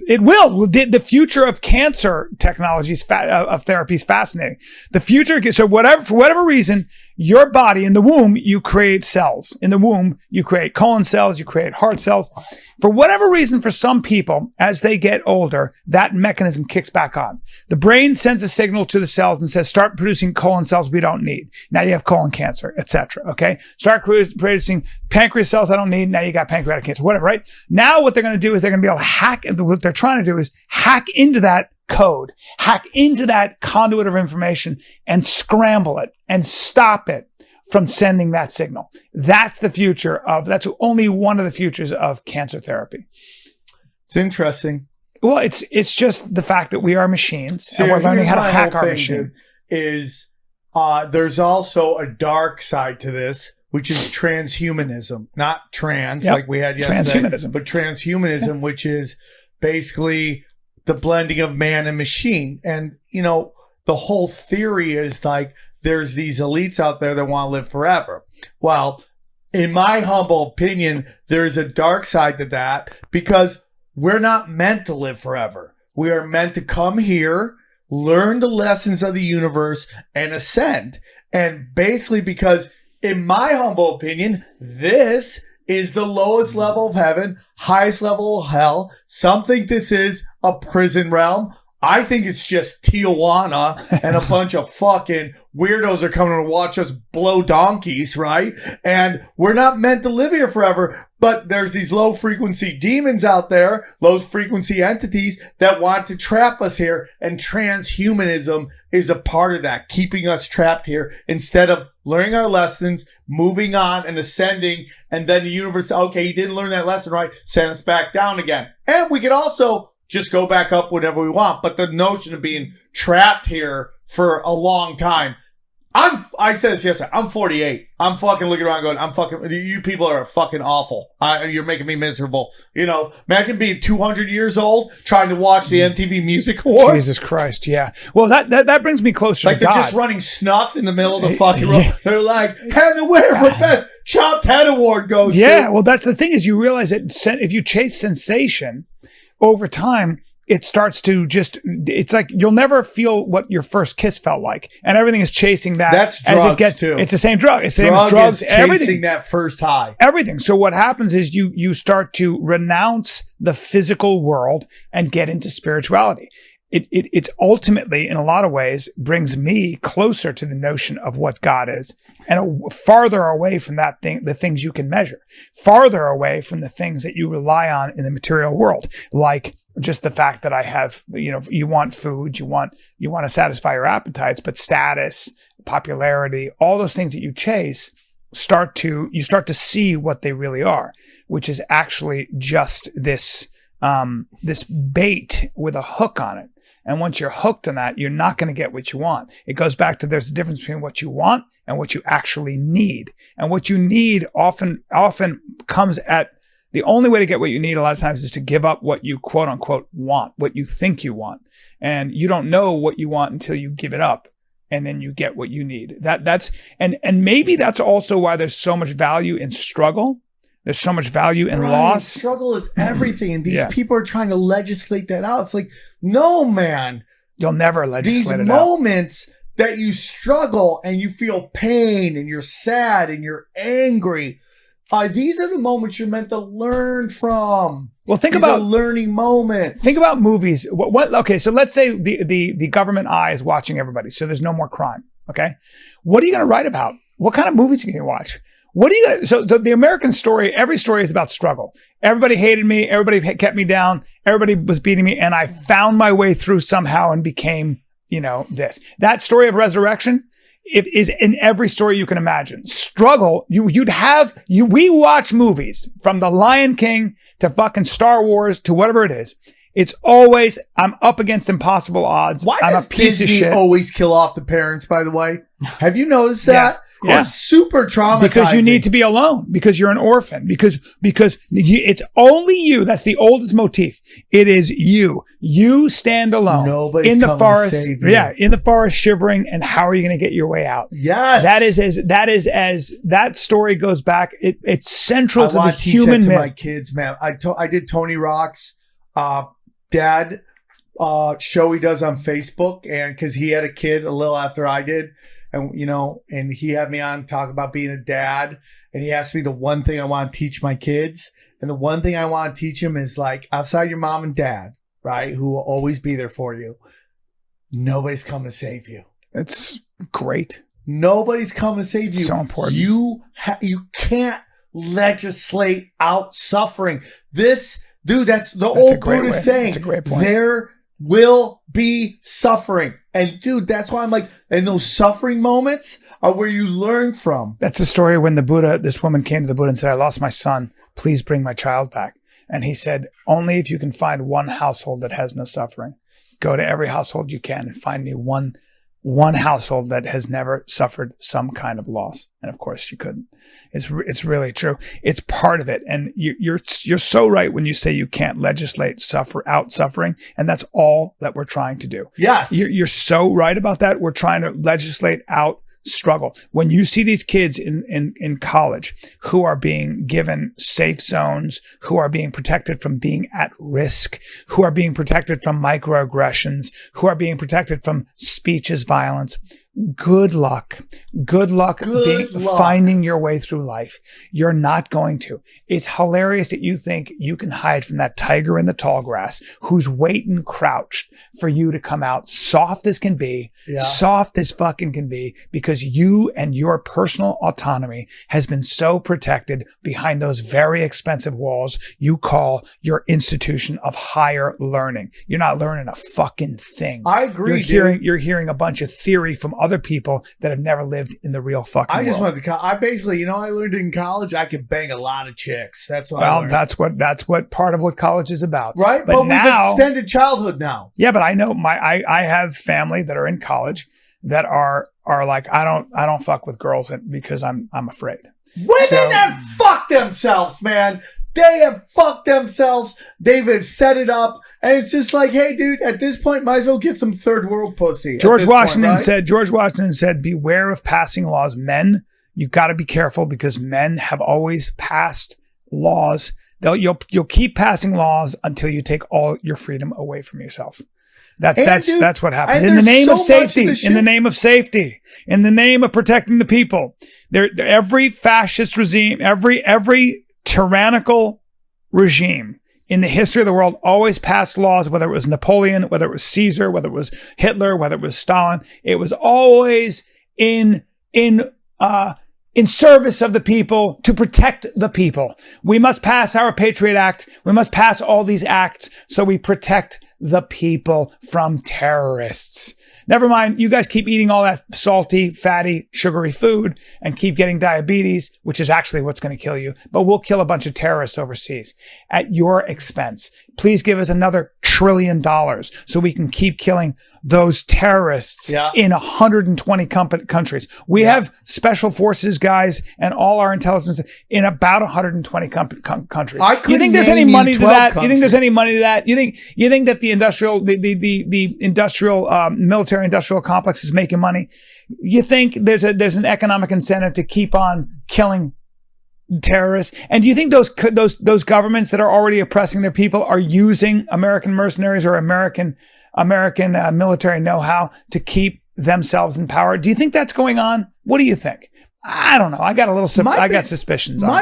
It will. The future of cancer technologies, of therapy is fascinating. The future, so for whatever reason, your body in the womb, you create cells. In the womb, you create colon cells, you create heart cells. For whatever reason, for some people, as they get older, that mechanism kicks back on. The brain sends a signal to the cells and says, start producing colon cells we don't need. Now you have colon cancer, etc. Okay? Start producing pancreas cells I don't need. Now you got pancreatic cancer, whatever, right? Now what they're going to do is they're going to be able to hack, what they're trying to do is hack into that code, hack into that conduit of information and scramble it and stop it from sending that signal. That's that's only one of the futures of cancer therapy. It's interesting. Well, it's just the fact that we are machines and we're learning how to hack our machine. Is there's also a dark side to this, which is transhumanism, not trans like we had yesterday, transhumanism. But transhumanism, which is basically the blending of man and machine. And, the whole theory is like, there's these elites out there that want to live forever. Well, in my humble opinion, there's a dark side to that because we're not meant to live forever. We are meant to come here, learn the lessons of the universe, and ascend. And basically because, in my humble opinion, this is the lowest level of heaven, highest level of hell. Some think this is a prison realm. I think it's just Tijuana and a bunch of fucking weirdos are coming to watch us blow donkeys, right? And we're not meant to live here forever, but there's these low frequency demons out there, low frequency entities that want to trap us here. And transhumanism is a part of that, keeping us trapped here instead of learning our lessons, moving on and ascending. And then the universe, okay, you didn't learn that lesson, right? Send us back down again. And we could also just go back up whenever we want. But the notion of being trapped here for a long time. I said this yesterday. I'm 48. I'm fucking looking around going, you people are fucking awful. You're making me miserable. Imagine being 200 years old trying to watch the MTV Music Awards. Jesus Christ, yeah. Well, that brings me closer to God. Like they're just running snuff in the middle of the fucking room. They're like, and the winner for best chopped head award goes to. Yeah, well, that's the thing is you realize that if you chase sensation, over time, it starts to it's like you'll never feel what your first kiss felt like. And everything is chasing that. That's drugs too. It's the same drug. It's the same as drugs. Chasing that first high. Everything. So what happens is you start to renounce the physical world and get into spirituality. It's ultimately, in a lot of ways, brings me closer to the notion of what God is and farther away from the things you can measure, farther away from the things that you rely on in the material world, like just the fact that I have, you want food, you want to satisfy your appetites, but status, popularity, all those things that you chase you start to see what they really are, which is actually just this bait with a hook on it. And once you're hooked on that, you're not going to get what you want. It goes back to there's a difference between what you want and what you actually need. And what you need often comes at the only way to get what you need a lot of times is to give up what you quote unquote want, what you think you want. And you don't know what you want until you give it up. And then you get what you need. And maybe that's also why there's so much value in struggle. There's so much value in loss. Struggle is everything. And these people are trying to legislate that out. It's like, no, man. You'll never legislate it out. These moments that you struggle and you feel pain and you're sad and you're angry, these are the moments you're meant to learn from. Well, these are learning moments. Think about movies. Okay, so let's say the government eye is watching everybody, so there's no more crime. Okay, what are you going to write about? What kind of movies are you going to watch? So the American story, every story is about struggle. Everybody hated me. Everybody kept me down. Everybody was beating me. And I found my way through somehow and became, this. That story of resurrection, it is in every story you can imagine. Struggle, we watch movies from The Lion King to fucking Star Wars to whatever it is. It's always, I'm up against impossible odds. Why I'm does a piece Disney of shit. always kill off the parents, by the way? Have you noticed that? Yeah. Super traumatizing. Because you need to be alone. Because you're an orphan. Because it's only you. That's the oldest motif. It is you. You stand alone. Nobody's in the coming forest. to save you. Yeah, in the forest, shivering. And how are you going to get your way out? Yes. That story goes back. It's central to the I want to teach human that to myth. my kids, man. I did Tony Rock's dad show he does on Facebook, and because he had a kid a little after I did, and and he had me on talk about being a dad, and he asked me the one thing I want to teach my kids, and the one thing I want to teach them is like, outside your mom and dad, right, who will always be there for you, nobody's coming to save you. It's great. Nobody's coming to save you. So important. You can't legislate out suffering. This, dude, that's the old Buddhist saying. That's a great point. There will be suffering. And dude, that's why I'm like, and those suffering moments are where you learn from. That's the story when this woman came to the Buddha and said, I lost my son. Please bring my child back. And he said, only if you can find one household that has no suffering. Go to every household you can and find me one household that has never suffered some kind of loss. And of course she couldn't. It's really true. It's part of it. And you're so right when you say you can't legislate suffering. And that's all that we're trying to do. Yes. You're so right about that. We're trying to legislate out struggle. When you see these kids in college who are being given safe zones, who are being protected from being at risk, who are being protected from microaggressions, who are being protected from speech as violence, good luck. Good luck finding your way through life. You're not going to. It's hilarious that you think you can hide from that tiger in the tall grass who's waiting crouched for you to come out soft as can be, soft as fucking can be, because you and your personal autonomy has been so protected behind those very expensive walls you call your institution of higher learning. You're not learning a fucking thing. I agree. You're hearing a bunch of theory from other people that have never lived in the real fucking world. I just went to I basically, I learned in college I could bang a lot of chicks. That's what I learned. That's what part of what college is about. Right? But now, we've extended childhood now. Yeah, but I know I have family that are in college that are like, I don't fuck with girls because I'm afraid. Women have fucked themselves, man. They have fucked themselves. They've set it up. And it's just like, hey, dude, at this point, might as well get some third world pussy. George Washington said, beware of passing laws. Men, you've got to be careful because men have always passed laws. You'll keep passing laws until you take all your freedom away from yourself. That's what happens. In the name of safety, in the name of safety, in the name of protecting the people. Every fascist regime, every tyrannical regime in the history of the world always passed laws, whether it was Napoleon, whether it was Caesar, whether it was Hitler, whether it was Stalin. It was always in service of the people, to protect the people. We must pass our Patriot Act. We must pass all these acts so we protect the people from terrorists. Never mind, you guys keep eating all that salty, fatty, sugary food and keep getting diabetes, which is actually what's going to kill you. But we'll kill a bunch of terrorists overseas at your expense. Please give us another $1 trillion so we can keep killing those terrorists in 120 countries. We have special forces guys and all our intelligence in about 120 countries. You think there's any money to that? You think there's any money to that? You think that the industrial military industrial complex is making money? You think there's an economic incentive to keep on killing terrorists? And do you think those governments that are already oppressing their people are using American mercenaries or American military know-how to keep themselves in power? Do you think that's going on? What do you think? I don't know. I got suspicions. My